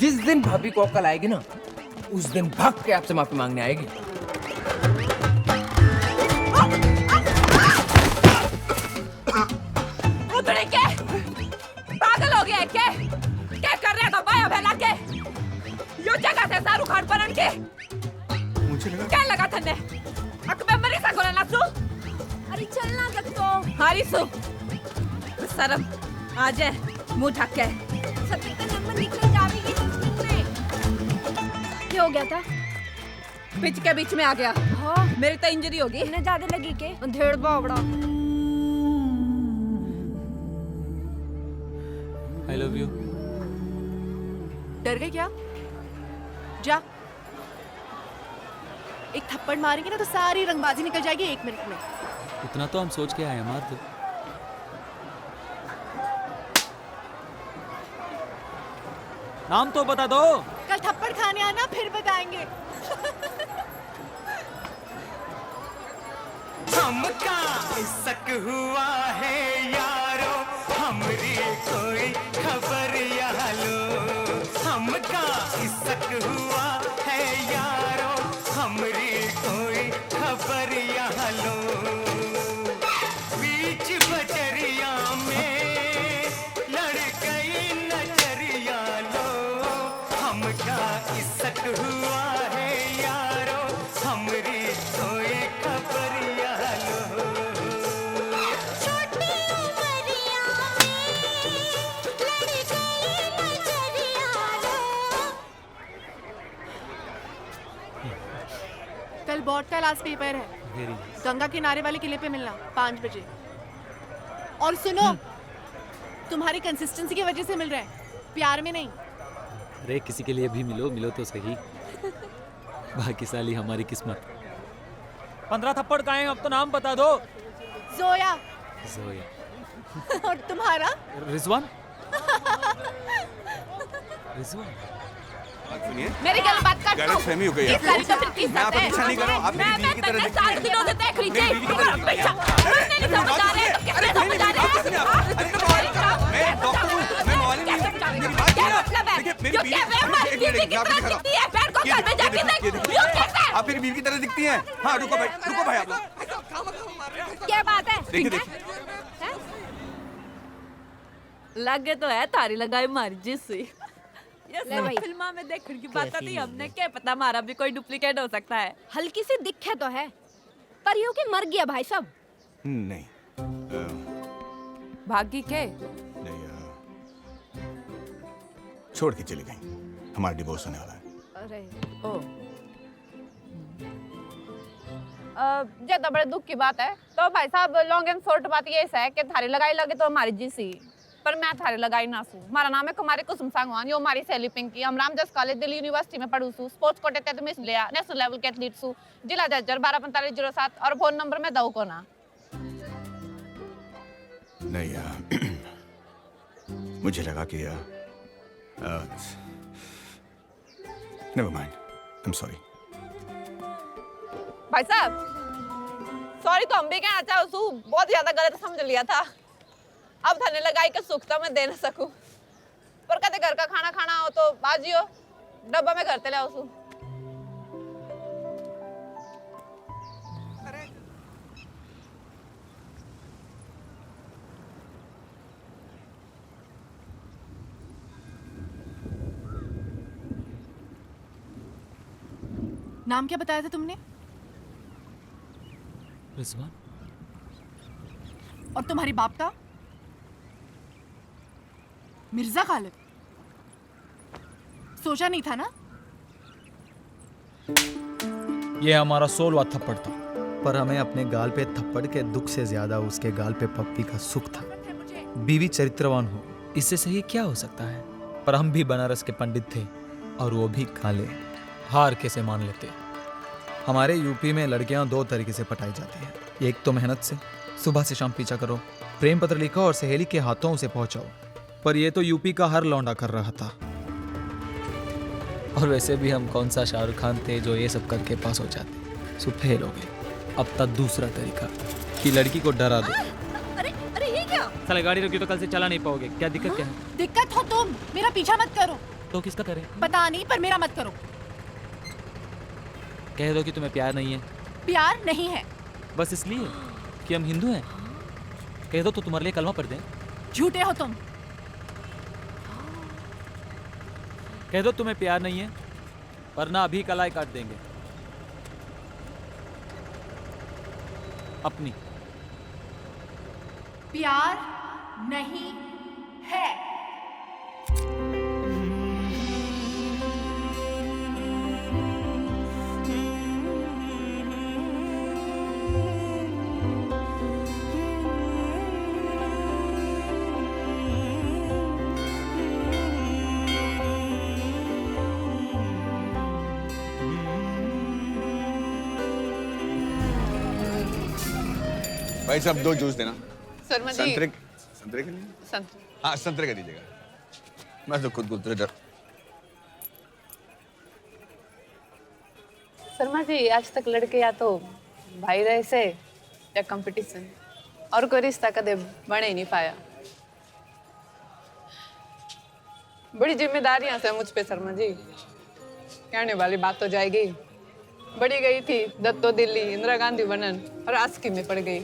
जिस दिन भाभी को अक्ल आएगी ना, उस दिन भाग के आपसे माफी मांगने आएगी। उधर क्या पागल हो गया है क्या कर रहा था बाया फैला के? यो जगह से शाहरुख खान बनन के मुझे लगा क्या लगा थने अकबे मरी सा कोला ना सु। अरे चलना तक तो हारी सु शर्म आ जाए मुंह ढक के। सत्य का नंबर निकल जाएगी तुमने। क्या हो गया था? पिच के बीच में आ गया। हाँ मेरी तो इंजरी होगी। इन्हें ज्यादा लगी के अंधेड़ बावड़ा। I love you. डर गई क्या? जा एक थप्पड़ मारेंगे ना तो सारी रंगबाजी निकल जाएगी 1 मिनट में। इतना तो हम सोच के आए हैं, मार दो। नाम तो बता दो। कल थप्पड़ खाने आना फिर बताएंगे। हमका इसक हुआ है यारो, हमरी कोई खबर या लो। हमका इसक हुआ है यारो, हमरी कोई खबर या लो। बीच बजरिया में लड़ गई नजरिया लो। हमका इसक हुआ है यारो, हमरी कोई खबर या लो। छोटी उमरिया में लड़ गई नजरिया लो। कल बोर्ड का लास्ट पेपर है। वेरी गंगा किनारे वाले किले पे मिलना 5 बजे। और सुनो तुम्हारी कंसिस्टेंसी की वजह से मिल रहा है, प्यार में नहीं। अरे किसी के लिए भी मिलो तो सही। बाकी साली हमारी किस्मत। 15 थप्पड़ खाए, अब तो नाम बता दो। जोया। जोया। और तुम्हारा? रिजवान। रिजवान। सुनिए, मेरी गल बात कर। गलतफहमी हो गई है। इस सारी तो फिर किस मैं आपको पीछा नहीं कर रहा हूँ, आप मेरी बीवी की तरह दिखती हैं। 4 दिनों से देख लीजिए। मेरी बीवी की तरह दिखती हैं। नहीं समझ आ रहे तो कैसे समझ आ रहे हैं? मैं डॉक्टर हूँ, मैं मौलवी नहीं हूँ। मेरी बात क्या सुनिए। मतलब है? देखिए, मेरी जो बीवी- कह रहे हैं हमारी एक मिनट, बीवी की मैं आपको तरह दिखा रहा हूँ। दिखती है, पैर को ये घर में जाके देखिए, देख। ये यो कैसे? आप मेरी बीवी की तरह दिखती हैं। हाँ रुको भाई आप लोग। क्या बात है? देखिए देखिए, हैं? लगे तो है थारी लगाई मारी जिससे। ये सब फिल्मा में देखने की बात थी, हमने क्या पता हमारा भी कोई डुप्लीकेट हो सकता है। हल्की सी दिक्कत तो है, पर यूं कि मर गया भाई साहब। नहीं भागी के नहीं छोड़ के चली गई। हमारा डिवोर्स होने वाला है। अरे ओ ये तो बड़े दुख की बात है। तो भाई साहब लॉन्ग एंड शॉर्ट बात ये है कि थारी लगाई लगे तो हमारी जीसी, पर मैं थारी लगाई ना सू। हमारा नाम है कुमारी कुसुम सांगवान, यो हमारी सहेली पिंकी। हम रामजस कॉलेज दिल्ली यूनिवर्सिटी में पढ़ू सू। स्पोर्ट्स कोटे तहत मिस लिया, नेशनल लेवल के एथलीट सू। जिला जजर 124507 और फोन नंबर में दऊ को ना। नहीं मुझे लगा कि never mind, I am sorry. भाई साहब सॉरी तो हम भी कहना चाहो सू, बहुत ज्यादा गलत समझ लिया था। अब थाने लगाई के सुख तो मैं दे ना सकूं, पर कदे घर का खाना खाना हो तो बाजियो डब्बा में घर ते ले आओ सू। नाम क्या बताया था तुमने? रिजवान। और तुम्हारी बाप का? मिर्जा खालिद। सोचा नहीं था ना? ये हमारा 16वां थप्पड़ था, पर हमें अपने गाल पे थप्पड़ के दुख से ज्यादा उसके गाल पे पप्पी का सुख था। बीवी चरित्रवान हो, इससे सही क्या हो सकता है? पर हम भी बनारस के पंडित थे और वो भी काले। हार कैसे मान लेते? हमारे यूपी में लड़कियां 2 तरीके से पटाई जाती है। एक तो मेहनत से, सुबह से शाम पीछा करो, प्रेम पत्र लिखो और सहेली के हाथों उसे पहुंचाओ। पर ये तो यूपी का हर लौंडा कर रहा था। और वैसे भी हम कौन सा शाहरुख खान थे जो ये सब करके पास हो जाते। सो फेल हो गए। अब तक दूसरा तरीका कि लड़की को डरा दो। अरे अरे ये क्या? साले गाड़ी रोकी तो कल से चला नहीं पाओगे। क्या दिक्कत क्या है? दिक्कत हो तुम, मेरा पीछा मत करो। तो किसका करें? पता नहीं, पर मेरा मत करो। कह दो कि तुम्हें प्यार नहीं है। प्यार नहीं है। बस इसलिए कि हम हिंदू हैं? कह दो तो तुम्हारे लिए कलमा पढ़ दें। झूठे हो तुम। कह दो तुम्हें प्यार नहीं है, वरना अभी कलाई काट देंगे अपनी। प्यार नहीं है। भाई साहब 2 जूस देना। शर्मा जी। संतरे के लिए? हाँ संतरे का दीजिएगा। मैं तो खुद डर। शर्मा जी, आज तक लड़के या तो भाई रहे से या कंपटीशन, और कोई रिश्ता कदे बने ही नहीं पाया। बड़ी जिम्मेदारियां से मुझ पे शर्मा जी। कहने वाली बात तो जाएगी। बड़ी गई थी दत्तो दिल्ली, इंदिरा गांधी बनन, और आस्की में पड़ गई।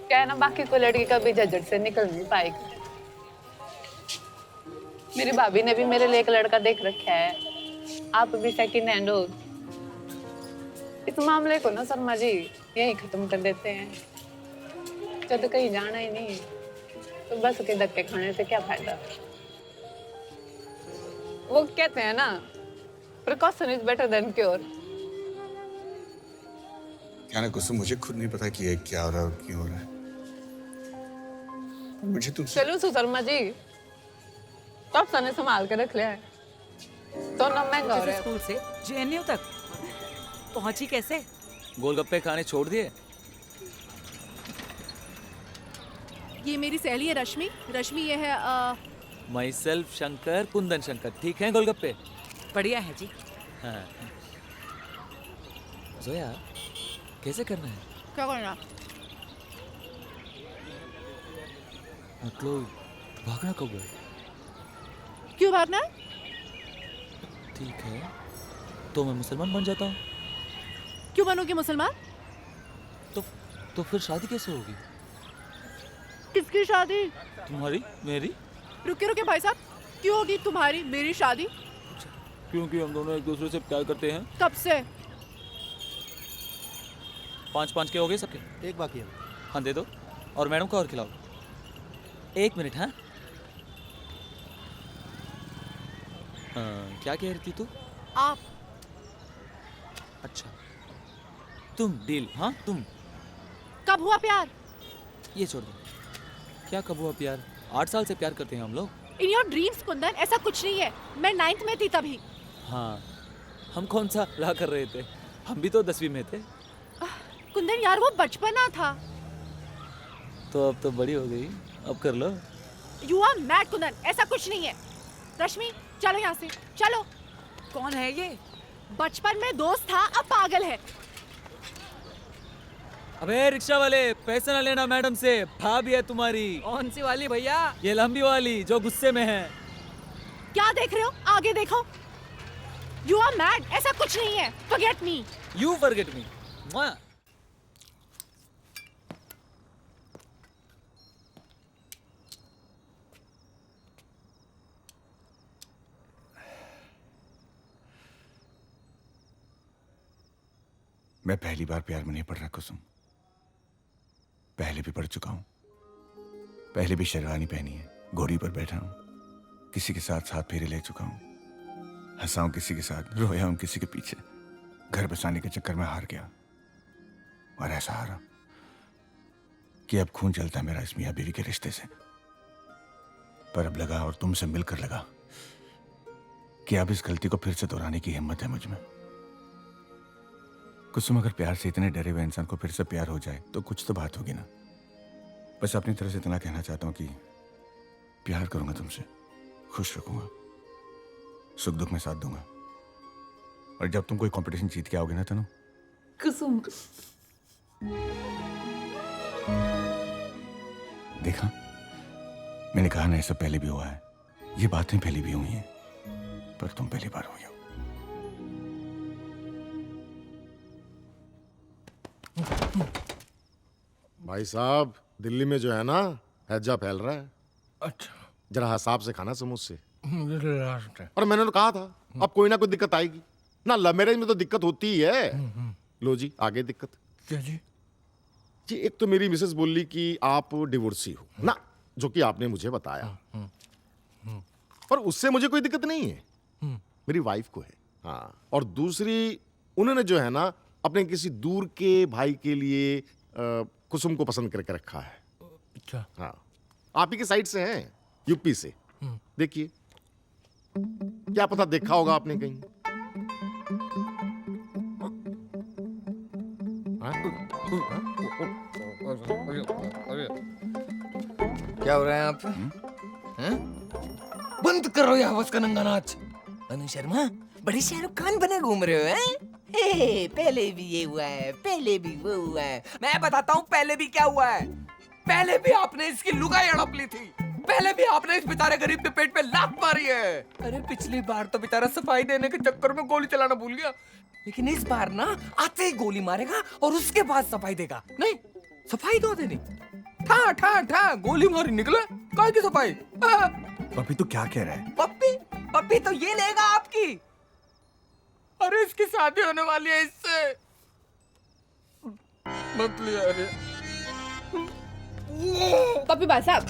क्या है ना, बाकी कोई लड़की कभी झंझट से निकल नहीं पाएगी। मेरी भाभी ने भी मेरे लिए एक लड़का देख रखा है। आप भी सेकंड हैंड हो। इस मामले को ना शर्मा जी यही खत्म कर देते हैं। जब कहीं जाना ही नहीं तो बस के धक्के खाने से क्या फायदा। वो कहते हैं ना, precaution is better than cure. क्या ना कुसुम, मुझे खुद नहीं पता कि ये क्या हो रहा है और क्यों हो रहा है। मुझे तुमसे चलो शर्मा जी, कब सने संभाल के रख लिया है। तो ना महंगा हो रहा है। स्कूल से जेएनयू तक पहुंची कैसे? गोलगप्पे खाने छोड़ दिए। ये मेरी सहेली है रश्मि। रश्मि ये है माई सेल्फ शंकर, कुंदन शंकर। ठीक है गोलगप्पे? बढ़िया है जी। हाँ। जोया, कैसे करना है? क्या करना? मतलब भागना कब है? क्यों भागना? ठीक है, तो मैं मुसलमान बन जाता हूँ। क्यों बनोगे मुसलमान? तो फिर शादी कैसे होगी? किसकी शादी? तुम्हारी? मेरी? रुके भाई साहब, क्यों होगी तुम्हारी मेरी शादी? क्योंकि हम दोनों एक दूसरे से प्यार करते हैं। कब से? 5-5 के हो गए सबके? एक बाकी है। हाँ दे दो, और मैडम को और खिलाओ। 1 मिनट। हाँ क्या कह रही थी तू? आप। अच्छा, तुम डील। हाँ तुम। कब हुआ प्यार? ये छोड़ दो। क्या कब हुआ प्यार? 8 साल से प्यार करते हैं हम लोग। इन योर ड्रीम्स कुंदन, ऐसा कुछ नहीं है। मैं 9th में थी तभी। हाँ, हम कौन सा रहा कर रहे थे? हम भी तो 10वीं में थे। कुंदन यार, वो बचपना था। तो अब तो बड़ी हो गई, अब कर लो। यू आर मैड कुंदन, ऐसा कुछ नहीं है। रश्मि चलो यहाँ से, चलो। कौन है ये? बचपन में दोस्त था, अब पागल है। अबे रिक्शा वाले, पैसे ना लेना मैडम से, भाभी है तुम्हारी। कौन सी वाली भैया? ये लंबी वाली जो गुस्से में है। क्या देख रहे हो? आगे देखो। यू आर मैड, ऐसा कुछ नहीं है। Forget me. You forget me. मैं पहली बार प्यार में नहीं पड़ रहा कुसुम। पहले भी पढ़ चुका हूं। पहले भी शेरवानी पहनी है, घोड़ी पर बैठा हूं, किसी के साथ साथ फेरे ले चुका हूं, हंसा हूं किसी के साथ, रोया हूं किसी के पीछे, घर बसाने के चक्कर में हार गया। और ऐसा हारा कि अब खून चलता है मेरा इस मियां बीवी के रिश्ते से। पर अब लगा, और तुमसे मिलकर लगा, कि अब इस गलती को फिर से दोहराने की हिम्मत है मुझ में। कुसुम, अगर प्यार से इतने डरे हुए इंसान को फिर से प्यार हो जाए तो कुछ तो बात होगी ना। बस अपनी तरफ से इतना कहना चाहता हूं कि प्यार करूंगा तुमसे, खुश रखूंगा, सुख दुख में साथ दूंगा। और जब तुम कोई कंपटीशन जीत के आओगे ना तनु, कुसुम, देखा, मैंने कहा ना, ये सब पहले भी हुआ है। ये बातें पहले भी हुई हैं। पर तुम पहली बार हुई हो। भाई साहब, दिल्ली में जो है ना, हैजा फैल रहा है। अच्छा जरा हिसाब से खाना समोसे से। मुझे लास्ट है। और मैंने तो कहा था अब कोई ना कोई दिक्कत आएगी ना। लव मैरिज में तो दिक्कत होती ही है। लो जी, आगे दिक्कत। क्या जी? जी, एक तो मेरी मिसेस बोली कि आप डिवोर्सी हो ना, जो कि आपने मुझे बताया। और उससे मुझे कोई दिक्कत नहीं है, मेरी वाइफ को है। हाँ, और दूसरी, उन्होंने जो है ना अपने किसी दूर के भाई के लिए कुसुम को पसंद करके रखा है। अच्छा। हाँ, आप ही के साइड से हैं, यूपी से। देखिए, क्या पता देखा होगा आपने कहीं। क्या हो रहा है आप? हैं? बंद करो ये हवस का नंगा नाच। अनु शर्मा, बड़े शाहरुख खान बने घूम रहे हो हैं? हे, पहले भी ये हुआ है, पहले भी वो हुआ है। मैं बताता हूँ पहले भी क्या हुआ है। पहले भी आपने इसकी लुगाई हड़प ली थी। पहले भी आपने इस बेचारे गरीब के पेट पे लात मारी है। अरे पिछली बार तो बेचारा सफाई देने के चक्कर में गोली चलाना भूल गया, लेकिन इस बार ना आते ही गोली मारेगा और उसके बाद सफाई देगा। नहीं, सफाई दो देनी, ठा ठा ठा गोली मारी निकले, काय की सफाई। पप्पी तो क्या कह रहा है? पप्पी पप्पी तो ये लेगा आपकी। अरे इसकी शादी होने वाली है इससे, मत लिया। पप्पी भाई साहब,